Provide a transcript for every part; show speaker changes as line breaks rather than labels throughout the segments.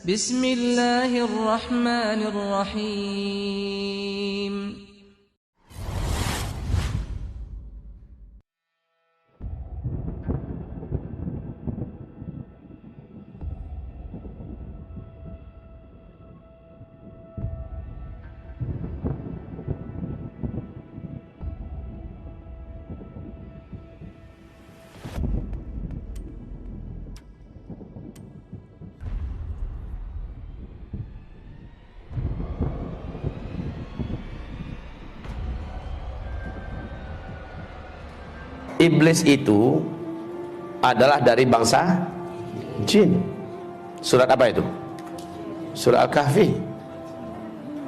Bismillahirrahmanirrahim.
Iblis itu adalah dari bangsa jin. Surat apa itu? Surat Al-Kahfi.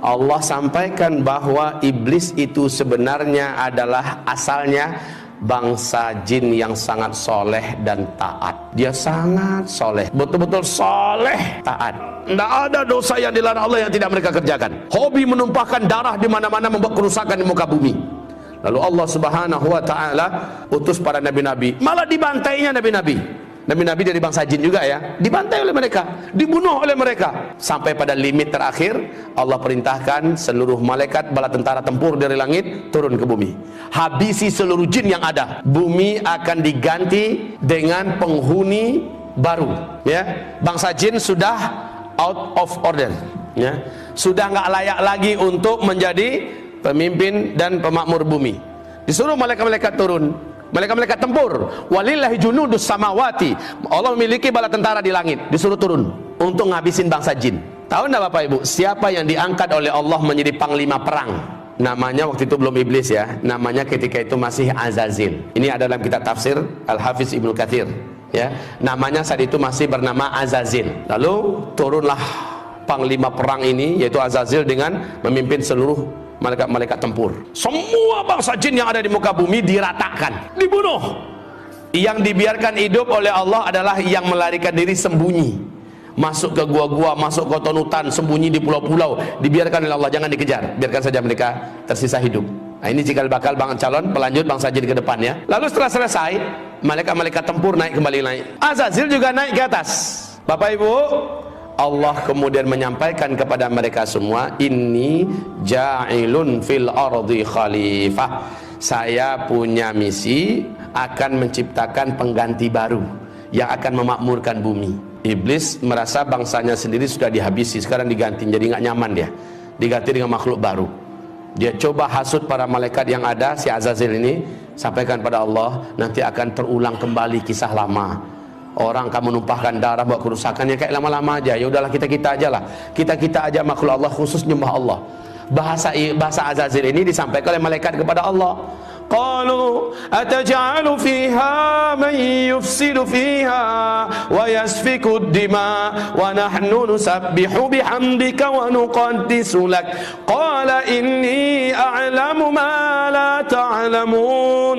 Allah sampaikan bahwa iblis itu sebenarnya adalah asalnya bangsa jin yang sangat soleh dan taat. Dia sangat soleh, betul-betul soleh, taat. Tidak ada dosa yang dilarang Allah yang tidak mereka kerjakan. Hobi menumpahkan darah di mana-mana, membuat kerusakan di muka bumi. Lalu Allah Subhanahu wa taala utus para nabi-nabi, malah dibantainya nabi-nabi. Nabi-nabi dari bangsa jin juga ya, dibantai oleh mereka, dibunuh oleh mereka. Sampai pada limit terakhir, Allah perintahkan seluruh malaikat bala tentara tempur dari langit turun ke bumi. Habisi seluruh jin yang ada. Bumi akan diganti dengan penghuni baru. Ya, bangsa jin sudah out of order. Ya, sudah nggak layak lagi untuk menjadi pemimpin dan pemakmur bumi. Disuruh malaikat-malaikat turun, malaikat-malaikat tempur. Walillahi junudus samawati. Allah memiliki bala tentara di langit, disuruh turun untuk ngabisin bangsa jin. Tahu enggak Bapak Ibu, siapa yang diangkat oleh Allah menjadi panglima perang? Namanya waktu itu belum iblis ya, namanya ketika itu masih Azazil. Ini ada dalam kitab tafsir Al-Hafiz Ibnu Katsir ya. Namanya saat itu masih bernama Azazil. Lalu turunlah panglima perang ini, yaitu Azazil, dengan memimpin seluruh malaikat-malaikat tempur. Semua bangsa jin yang ada di muka bumi diratakan, dibunuh. Yang dibiarkan hidup oleh Allah adalah yang melarikan diri sembunyi, masuk ke gua-gua, masuk ke hutan, sembunyi di pulau-pulau. Dibiarkan oleh Allah, jangan dikejar, biarkan saja mereka tersisa hidup. Nah, ini cikal bakal calon pelanjut bangsa jin ke depan ya. Lalu setelah selesai, malaikat-malaikat tempur kembali naik. Azazil juga naik ke atas. Bapak Ibu, Allah kemudian menyampaikan kepada mereka semua, inni ja'ilun fil ardi khalifah. Saya punya misi akan menciptakan pengganti baru yang akan memakmurkan bumi. Iblis merasa bangsanya sendiri sudah dihabisi, sekarang diganti, jadi nggak nyaman dia. Diganti dengan makhluk baru. Dia coba hasut para malaikat yang ada, si Azazil ini, sampaikan pada Allah, nanti akan terulang kembali kisah lama. Orang kamu numpahkan darah buat kerusakannya kayak lama-lama aja. Ya udahlah, kita aja lah. Kita aja makhluk Allah, khusus nyembah Allah. Bahasa Azazil ini disampaikan oleh malaikat kepada Allah. Qalu ataj'alu fiha man yufsidu fiha wa yasfiku ad-dima wa nahnu nusabbihu bihamdika wa nuqaddisu lak. Qala inni a'lamu ma la ta'lamun.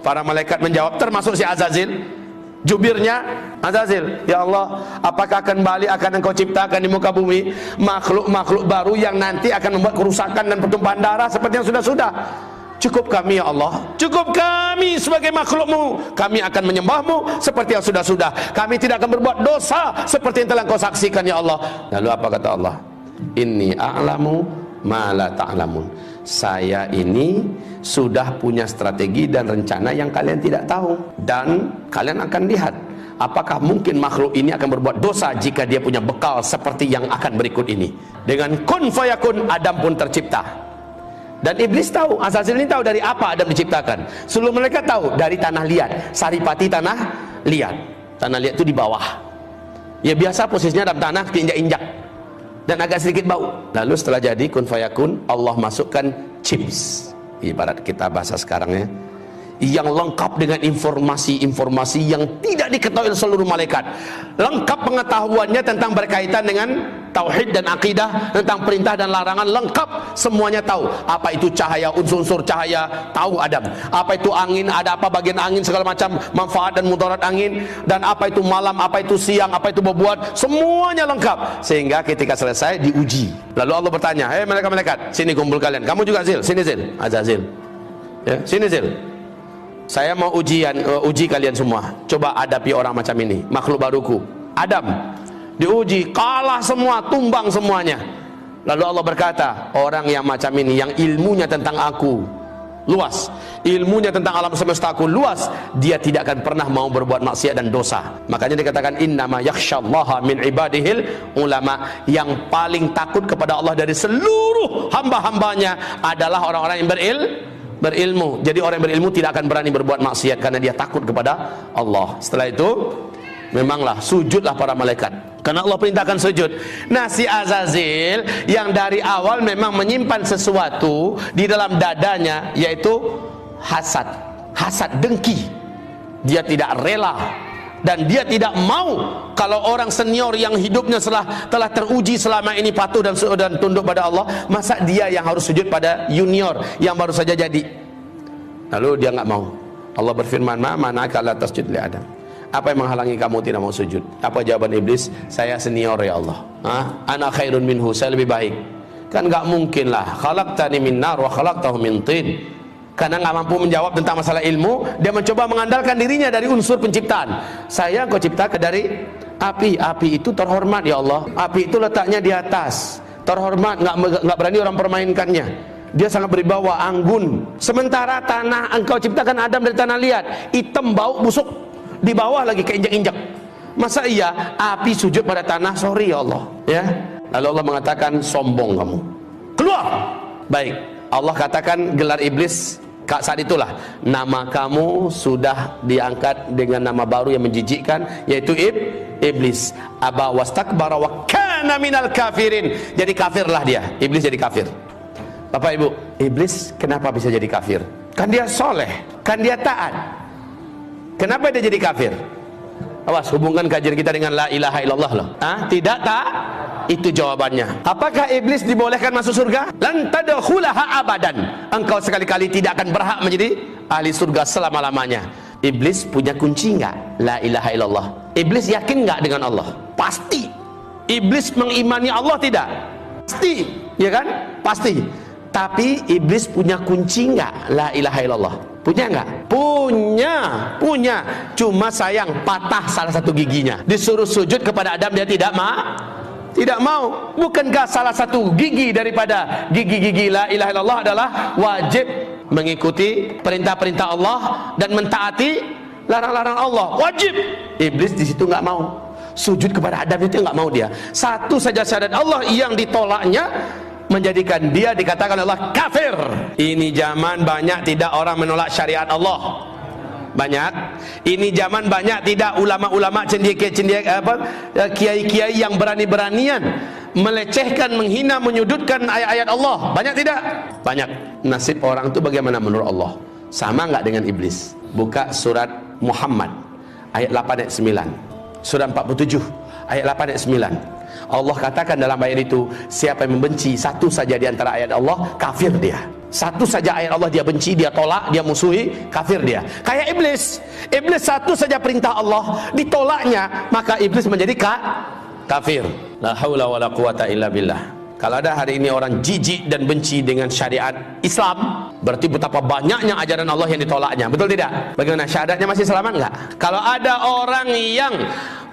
Para malaikat menjawab, termasuk si Azazil, jubirnya Azazil, ya Allah, apakah kembali akan engkau ciptakan di muka bumi makhluk-makhluk baru yang nanti akan membuat kerusakan dan pertumpahan darah seperti yang sudah-sudah? Cukup kami ya Allah, cukup kami sebagai makhlukmu, kami akan menyembahmu seperti yang sudah-sudah. Kami tidak akan berbuat dosa seperti yang telah engkau saksikan ya Allah. Lalu apa kata Allah? Inni a'lamu ma la ta'lamun. Saya ini sudah punya strategi dan rencana yang kalian tidak tahu, dan kalian akan lihat apakah mungkin makhluk ini akan berbuat dosa jika dia punya bekal seperti yang akan berikut ini. Dengan kun fayakun, Adam pun tercipta. Dan iblis tahu, Azazil ini tahu dari apa Adam diciptakan. Seluruh mereka tahu dari tanah liat, saripati tanah liat. Tanah liat itu di bawah. Ya biasa posisinya dalam tanah, keinjak-injak dan agak sedikit bau. Lalu setelah jadi kun fayakun, Allah masukkan chips, ibarat kita bahasa sekarang ya, yang lengkap dengan informasi-informasi yang tidak diketahui oleh seluruh malaikat. Lengkap pengetahuannya tentang berkaitan dengan tauhid dan akidah, tentang perintah dan larangan, lengkap semuanya tahu. Apa itu cahaya, unsur-unsur cahaya, tahu Adam. Apa itu angin, ada apa bagian angin, segala macam manfaat dan mudarat angin, dan apa itu malam, apa itu siang, apa itu bobot, semuanya lengkap. Sehingga ketika selesai diuji. Lalu Allah bertanya, hei malaikat-malaikat, sini kumpul kalian. Kamu juga Zil, sini Zil, Azazil. Ya, sini Zil. Saya mau uji kalian semua. Coba hadapi orang macam ini, makhluk baruku. Adam, diuji, kalah semua, tumbang semuanya. Lalu Allah berkata, orang yang macam ini, yang ilmunya tentang aku luas, ilmunya tentang alam semesta aku luas, dia tidak akan pernah mau berbuat maksiat dan dosa. Makanya dikatakan innama yakhsyallaha min ibadihil ulama, yang paling takut kepada Allah dari seluruh hamba-hambanya adalah orang-orang yang berilmu. Jadi orang yang berilmu tidak akan berani berbuat maksiat karena dia takut kepada Allah. Setelah itu memanglah sujudlah para malaikat, karena Allah perintahkan sujud. Nah, si Azazil yang dari awal memang menyimpan sesuatu di dalam dadanya, yaitu hasad, dengki. Dia tidak rela dan dia tidak mau kalau orang senior yang hidupnya telah teruji selama ini patuh dan tunduk pada Allah, masa dia yang harus sujud pada junior yang baru saja jadi. Lalu dia nggak mau. Allah berfirman, ma mana'aka la tasjud li Adam. Apa yang menghalangi kamu tidak mau sujud? Apa jawaban iblis? Saya senior ya Allah. Ana khairun minhu, saya lebih baik. Kan nggak mungkin lah. Khalaqtani min nar wa khalaqtahu min tin. Karena nggak mampu menjawab tentang masalah ilmu, dia mencoba mengandalkan dirinya dari unsur penciptaan. Saya kau ciptakan dari api. Api itu terhormat ya Allah. Api itu letaknya di atas, terhormat, nggak berani orang permainkannya. Dia sangat berwibawa, anggun. Sementara tanah, engkau ciptakan Adam dari tanah liat, hitam, bau, busuk, di bawah lagi keinjak-injak. Masa iya api sujud pada tanah? Sorry ya Allah, ya. Lalu Allah mengatakan, sombong kamu, keluar. Baik, Allah katakan gelar iblis saat itulah, nama kamu sudah diangkat dengan nama baru yang menjijikkan, yaitu iblis. Aba wastakbara wa kana minal kafirin. Jadi kafirlah dia, iblis jadi kafir. Bapak Ibu, iblis kenapa bisa jadi kafir? Kan dia soleh, kan dia taat. Kenapa dia jadi kafir? Awas, hubungkan kajian kita dengan la ilaha illallah loh. Tidak tak? Itu jawabannya. Apakah iblis dibolehkan masuk surga? Lan tadkhulaha abadan. Engkau sekali-kali tidak akan berhak menjadi ahli surga selama-lamanya. Iblis punya kunci enggak? La ilaha illallah. Iblis yakin enggak dengan Allah? Pasti. Iblis mengimani Allah tidak? Pasti, ya kan? Pasti. Tapi iblis punya kunci enggak? La ilaha illallah. Punya enggak? Punya. Cuma sayang patah salah satu giginya. Disuruh sujud kepada Adam, dia tidak mau. Bukankah salah satu gigi daripada gigi-gigi la ilaha illallah adalah wajib mengikuti perintah-perintah Allah dan mentaati larang-larang Allah? Wajib. Iblis di situ enggak mau. Sujud kepada Adam itu enggak mau dia. Satu saja syarat Allah yang ditolaknya menjadikan dia dikatakan Allah kafir. Ini zaman banyak tidak orang menolak syariat Allah. Banyak. Ini zaman banyak tidak ulama-ulama kiai-kiai yang berani-beranian melecehkan, menghina, menyudutkan ayat-ayat Allah. Banyak tidak? Banyak. Nasib orang itu bagaimana menurut Allah? Sama enggak dengan iblis? Buka surat Muhammad ayat 8 ayat 9. Surat 47 ayat 8 ayat 9. Allah katakan dalam ayat itu, siapa yang membenci satu saja di antara ayat Allah, kafir dia. Satu saja ayat Allah dia benci, dia tolak, dia musuhi, kafir dia. Kayak iblis. Iblis satu saja perintah Allah ditolaknya, maka iblis menjadi kafir. La haula wala quwata illa billah. Kalau ada hari ini orang jijik dan benci dengan syariat Islam, berarti betapa banyaknya ajaran Allah yang ditolaknya. Betul tidak? Bagaimana, syahadatnya masih selamat enggak? Kalau ada orang yang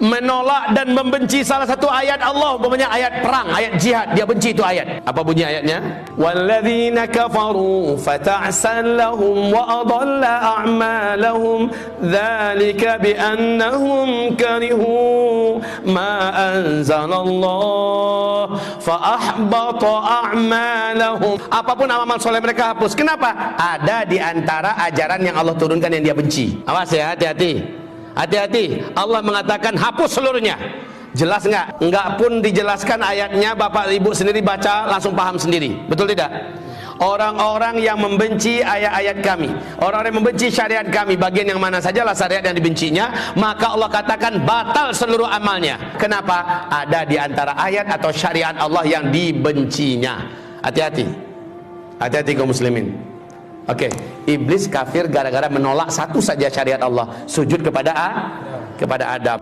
menolak dan membenci salah satu ayat Allah, umpamanya ayat perang, ayat jihad, dia benci itu ayat. Apa bunyi ayatnya? Walladzina kafaru fata'san lahum wa adalla a'malahum dzalika biannahum karihu ma anzalallah fa'ahbata a'malahum. Apapun amal soleh mereka hapus. Kenapa? Ada di antara ajaran yang Allah turunkan yang dia benci. Awas ya, hati-hati. Hati-hati, Allah mengatakan hapus seluruhnya. Jelas enggak? Enggak pun dijelaskan ayatnya, Bapak Ibu sendiri baca langsung paham sendiri. Betul tidak? Orang-orang yang membenci ayat-ayat kami, orang-orang yang membenci syariat kami, bagian yang mana sajalah syariat yang dibencinya, maka Allah katakan batal seluruh amalnya. Kenapa? Ada di antara ayat atau syariat Allah yang dibencinya. Hati-hati. Hati-hati kaum muslimin. Oke, iblis kafir gara-gara menolak satu saja syariat Allah, sujud kepada Adam.